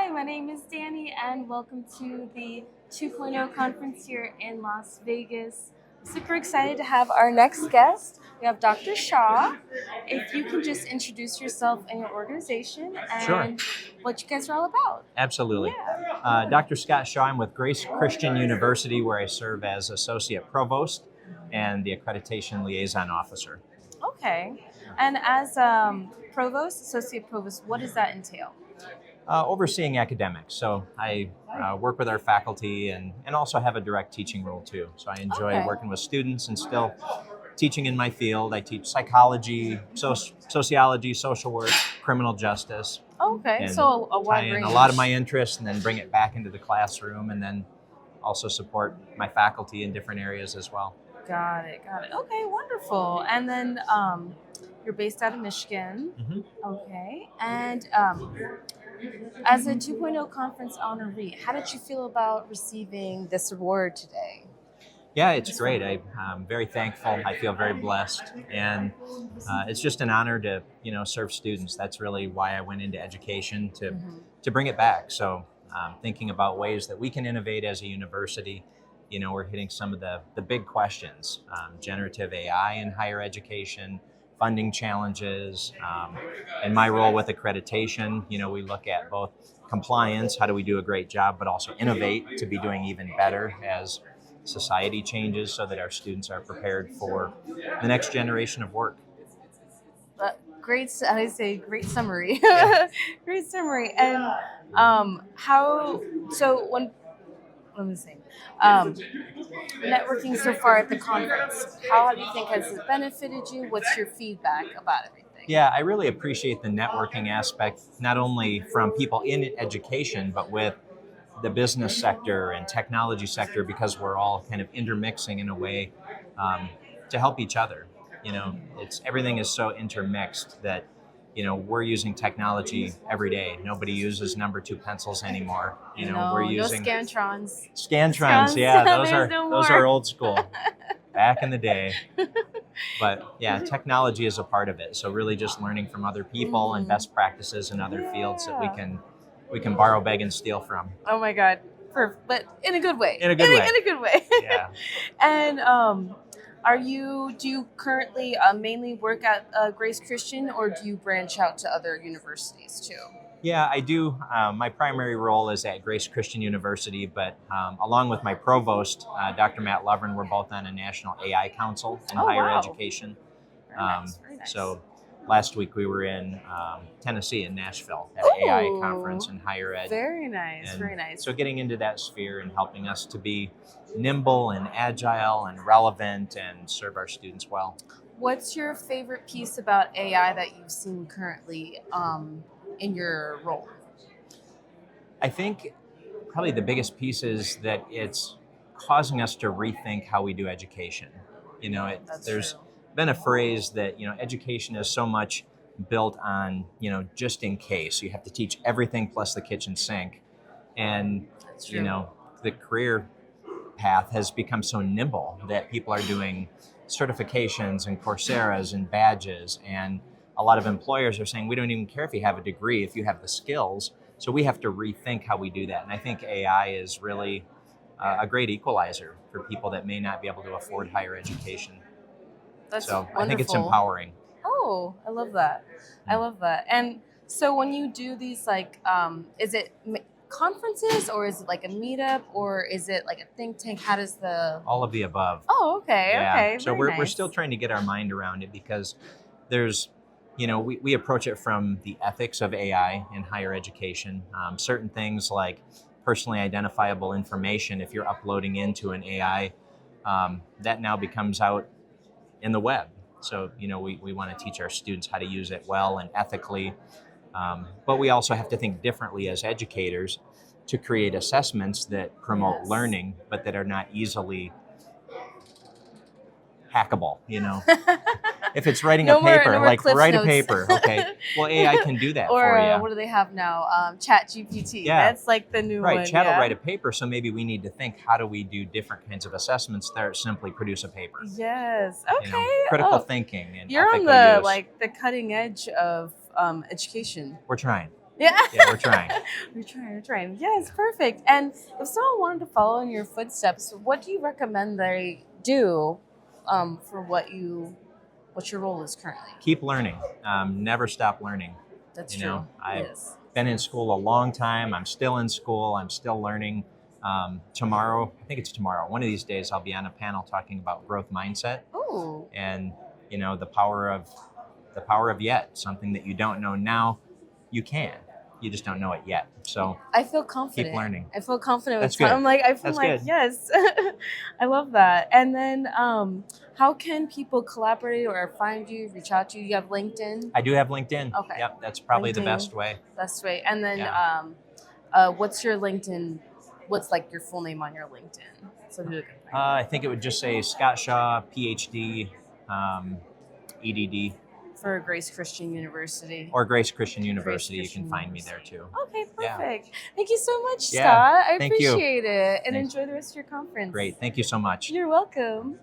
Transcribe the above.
Hi, my name is Danny, and welcome to the 2.0 conference here in Las Vegas. I'm super excited to have our next guest. We have Dr. Shaw. If you can just introduce yourself and your organization Sure, and what you guys are all about. absolutely. Yeah. Dr. Scott Shaw, I'm with Grace Christian University, where I serve as Associate Provost and the Accreditation Liaison Officer. Okay. And as Provost, Associate Provost, what does that entail? Overseeing academics. So I work with our faculty and also have a direct teaching role too. So I enjoy Okay. working with students and still teaching in my field. I teach psychology, sociology, social work, criminal justice, Okay, and so a tie wide in range. a lot of my interests and then bring it back into the classroom and then also support my faculty in different areas as well. Got it, got it. Okay, wonderful. And then you're based out of Michigan. Mhm. Okay. And as a 2.0 conference honoree, how did you feel about receiving this award today? Yeah, it's great. I'm very thankful. I feel very blessed, and it's just an honor to serve students. That's really why I went into education Mhm. to bring it back. So thinking about ways that we can innovate as a university. We're hitting some of the big questions: generative AI in higher education, funding challenges. In my role with accreditation, we look at both compliance, how do we do a great job, but also innovate to be doing even better as society changes so that our students are prepared for the next generation of work. Great, I say great summary. Yeah. Great summary. And how, so when, let me see, networking so far at the conference, how do you think has it benefited you? What's your feedback about everything? Yeah, I really appreciate the networking aspect, not only from people in education, but with the business sector and technology sector, because we're all kind of intermixing in a way um, to help each other. It's everything is so intermixed that we're using technology every day. Nobody uses number two pencils anymore. We're No, no using scantrons. Scantrons. Yeah, those There's are no those more. are old school, back in the day. But yeah, technology is a part of it. So really, just learning from other people and best practices in other fields that we Yeah. can borrow, beg, and steal from. Oh my God. But in a good way. In a good way. In a good way. Yeah. And do you currently mainly work at Grace Christian, or do you branch out to other universities too? Yeah, I do. My primary role is at Grace Christian University, but along with my provost, Dr. Matt Lovren, we're both on a national AI council in Oh, higher wow. education. Very nice, very nice. So last week we were in Tennessee, in Nashville, at an AI conference in higher ed. Very nice, And very nice. so getting into that sphere and helping us to be nimble and agile and relevant and serve our students well. What's your favorite piece about AI that you've seen currently in your role? I think probably the biggest piece is that it's causing us to rethink how we do education. That's There's true. been a phrase that education is so much built on just in case. You have to teach everything plus the kitchen sink, and That's true. the career path has become so nimble that people are doing certifications and Coursera's and badges, and a lot of employers are saying we don't even care if you have a degree if you have the skills. So we have to rethink how we do that, and I think AI is really a great equalizer for people that may not be able to afford higher education. That's So wonderful. I think it's empowering. Oh, I love that. I love that. And so when you do these, like, is it conferences, or is it like a meetup, or is it like a think tank? How does the? All of the above. Oh, okay, Yeah. okay. So very we're nice. still trying to get our mind around it, because there's, we approach it from the ethics of AI in higher education. Certain things like personally identifiable information, if you're uploading into an AI, that now becomes out in the web. So, we want to teach our students how to use it well and ethically. But we also have to think differently as educators to create assessments that promote Yes. learning, but that are not easily hackable. If it's writing No a more- paper, no more like Cliff write Notes. a paper, okay? Well, AI can do that Or for you. what do they have now? Chat GPT. Yeah. That's like the new Right, one. Chat will yeah. write a paper, so maybe we need to think, how do we do different kinds of assessments that simply produce a paper? Yes. Okay. Critical Oh, thinking and you're on ethical the use. the cutting edge of education. We're trying. Yeah. Yeah, we're trying. We're trying. Yes, perfect. And if someone wanted to follow in your footsteps, what do you recommend they do for what your role is currently? Keep learning. Never stop learning. That's You true. know, I've Yes. been in school a long time. I'm still in school. I'm still learning. Tomorrow, I think it's tomorrow. One of these days, I'll be on a panel talking about growth mindset Oh, and the power of yet. Something that you don't know now, you can. You just don't know it yet. So I feel confident. keep learning. I feel confident That's with time. good. I'm like, I feel That's like, good. yes. I love that. And then how can people collaborate or find you, reach out to you? You have LinkedIn? I do have LinkedIn. Okay. Yep, that's probably the LinkedIn. best way. Best way. And then Yeah. what's your LinkedIn? What's like your full name on your LinkedIn? So people can find I think it would just say Scott Shaw, PhD, EDD, you. For Grace Christian University. or Grace Christian University. You Christian can find me there too. Okay, Yeah. perfect. Thank you so much, Yeah, Scott. I thank you. appreciate it. And Thanks. enjoy the rest of your conference. Great. Thank you so much. You're welcome.